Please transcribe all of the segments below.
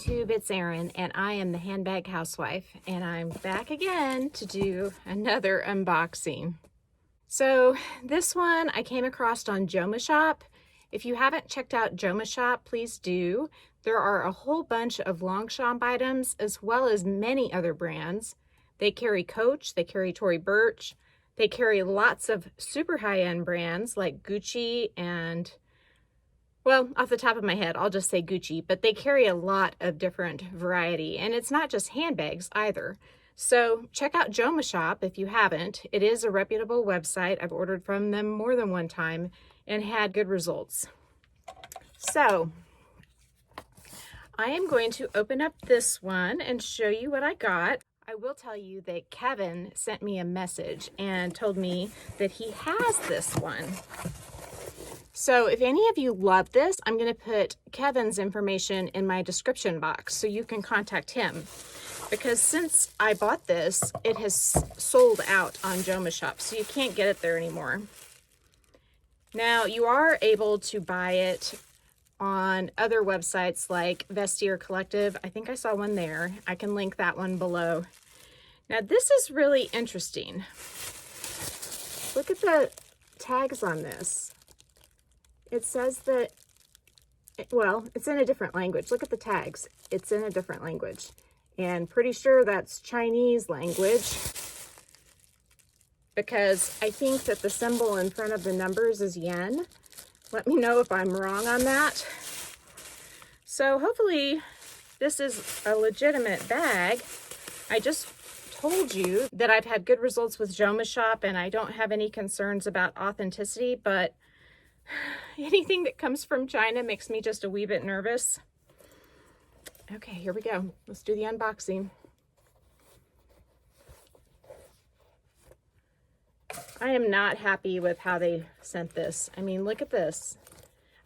YouTube, it's Erin, and I am the handbag housewife, and I'm back again to do another unboxing. So this one I came across on Jomashop. If you haven't checked out Jomashop, please do. There are a whole bunch of Longchamp items as well as many other brands. They carry Coach, they carry Tory Burch, they carry lots of super high-end brands like Gucci and, well, off the top of my head, I'll just say Gucci, but they carry a lot of different variety, and it's not just handbags either. So check out Jomashop if you haven't. It is a reputable website. I've ordered from them more than one time and had good results. So I am going to open up this one and show you what I got. I will tell you that Kevin sent me a message and told me that he has this one. So if any of you love this, I'm going to put Kevin's information in my description box so you can contact him. Because since I bought this, it has sold out on Jomashop, so you can't get it there anymore. Now, you are able to buy it on other websites like Vestiaire Collective. I think I saw one there. I can link that one below. Now, this is really interesting. Look at the tags on this. It says that, well, it's in a different language. Look at the tags. It's in a different language. And pretty sure that's Chinese language, because I think that the symbol in front of the numbers is yen. Let me know if I'm wrong on that. So hopefully this is a legitimate bag. I just told you that I've had good results with Jomashop and I don't have any concerns about authenticity, but anything that comes from China makes me just a wee bit nervous. Okay, here we go. Let's do the unboxing. I am not happy with how they sent this. I mean, look at this.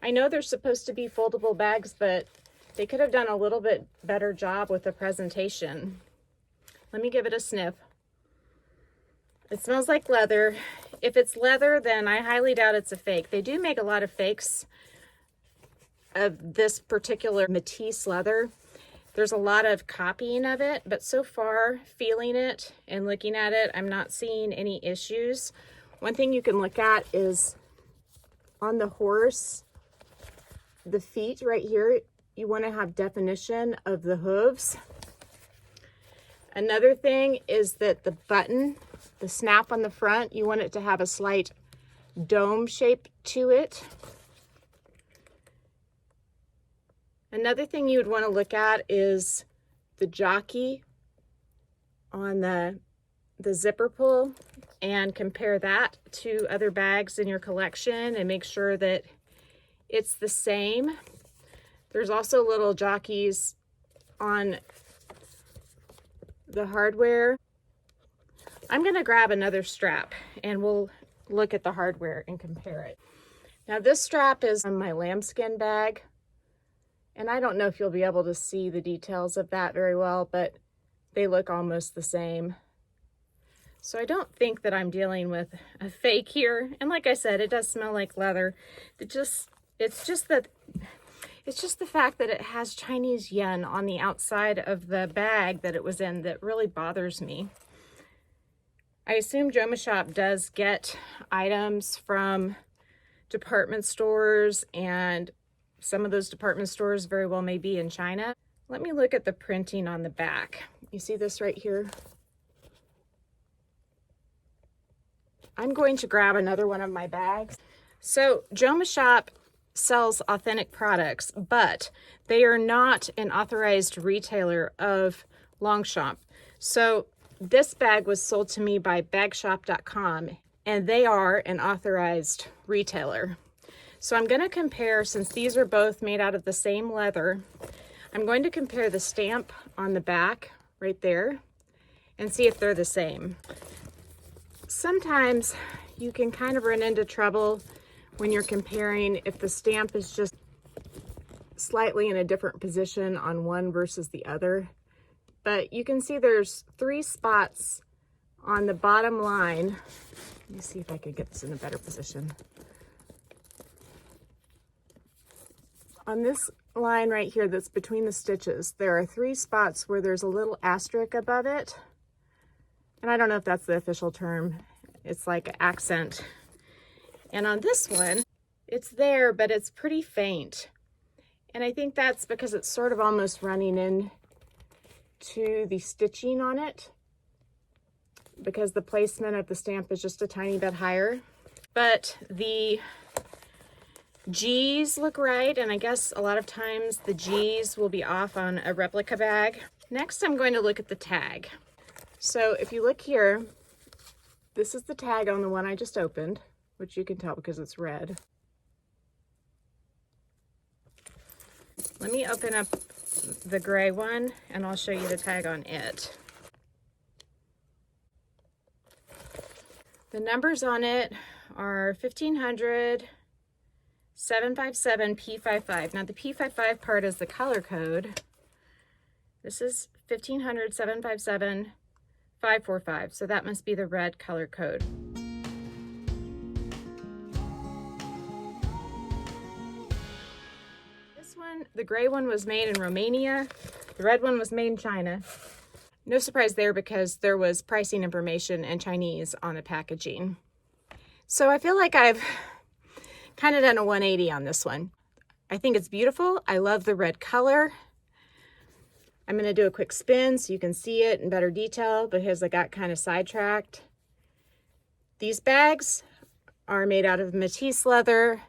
I know they're supposed to be foldable bags, but they could have done a little bit better job with the presentation. Let me give it a sniff. It smells like leather. If it's leather, then I highly doubt it's a fake. They do make a lot of fakes of this particular Matisse leather. There's a lot of copying of it, but so far, feeling it and looking at it, I'm not seeing any issues. One thing you can look at is on the horse, the feet right here, you want to have definition of the hooves. Another thing is that the button, the snap on the front, you want it to have a slight dome shape to it. Another thing you would want to look at is the jockey on the zipper pull and compare that to other bags in your collection and make sure that it's the same. There's also little jockeys on the hardware. I'm going to grab another strap and we'll look at the hardware and compare it. Now this strap is on my lambskin bag. And I don't know if you'll be able to see the details of that very well, but they look almost the same. So I don't think that I'm dealing with a fake here. And like I said, it does smell like leather. It's just the fact that it has Chinese yen on the outside of the bag that it was in that really bothers me. I assume Jomashop does get items from department stores, and some of those department stores very well may be in China. Let me look at the printing on the back. You see this right here? I'm going to grab another one of my bags. So Jomashop sells authentic products, but they are not an authorized retailer of Longchamp. So this bag was sold to me by bagshop.com, and they are an authorized retailer. So I'm going to compare, since these are both made out of the same leather, I'm going to compare the stamp on the back right there and see if they're the same. Sometimes you can kind of run into trouble when you're comparing if the stamp is just slightly in a different position on one versus the other. But you can see there's 3 spots on the bottom line. Let me see if I could get this in a better position. On this line right here that's between the stitches, there are 3 spots where there's a little asterisk above it. And I don't know if that's the official term. It's like accent. And on this one, it's there, but it's pretty faint. And I think that's because it's sort of almost running in to the stitching on it, because the placement of the stamp is just a tiny bit higher. But the G's look right, and I guess a lot of times the G's will be off on a replica bag. Next, I'm going to look at the tag. So if you look here, this is the tag on the one I just opened, which you can tell because it's red. Let me open up the gray one and I'll show you the tag on it. The numbers on it are 1500, 757, P55. Now the P55 part is the color code. This is 1500, 757, 545. So that must be the red color code. This one, the gray one was made in Romania. The red one was made in China. No surprise there because there was pricing information in Chinese on the packaging. So I feel like I've kind of done a 180 on this one. I think it's beautiful. I love the red color. I'm going to do a quick spin so you can see it in better detail because I got kind of sidetracked. These bags are made out of Matisse leather,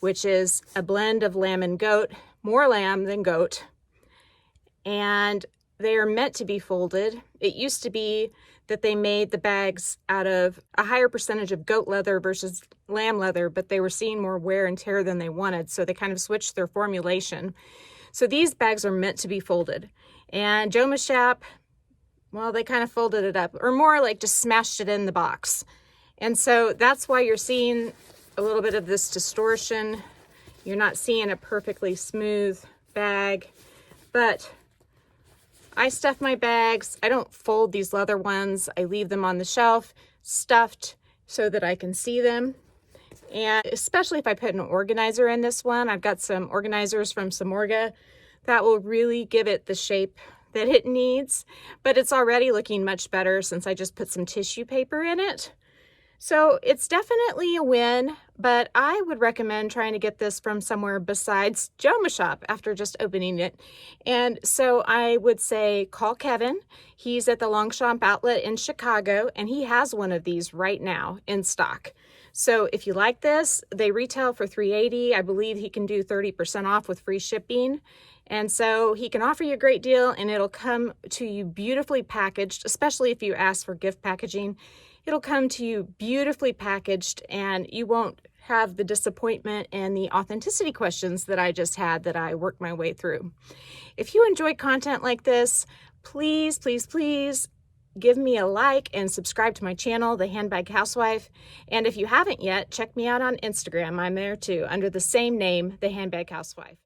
which is a blend of lamb and goat, more lamb than goat. And they are meant to be folded. It used to be that they made the bags out of a higher percentage of goat leather versus lamb leather, but they were seeing more wear and tear than they wanted, so they kind of switched their formulation. So these bags are meant to be folded. And Jomashop, well, they kind of folded it up, or more like just smashed it in the box. And so that's why you're seeing a little bit of this distortion. You're not seeing a perfectly smooth bag, but I stuff my bags. I don't fold these leather ones. I leave them on the shelf stuffed so that I can see them. And especially if I put an organizer in this one, I've got some organizers from Samorga that will really give it the shape that it needs. But it's already looking much better since I just put some tissue paper in it. So it's definitely a win, but I would recommend trying to get this from somewhere besides Jomashop after just opening it. And so I would say call Kevin. He's at the Longchamp outlet in Chicago, and he has one of these right now in stock. So if you like this, they retail for $380. I believe he can do 30% off with free shipping. And so he can offer you a great deal, and it'll come to you beautifully packaged, especially if you ask for gift packaging. It'll come to you beautifully packaged, and you won't have the disappointment and the authenticity questions that I just had that I worked my way through. If you enjoy content like this, please, please, please give me a like and subscribe to my channel, The Handbag Housewife. And if you haven't yet, check me out on Instagram. I'm there too, under the same name, The Handbag Housewife.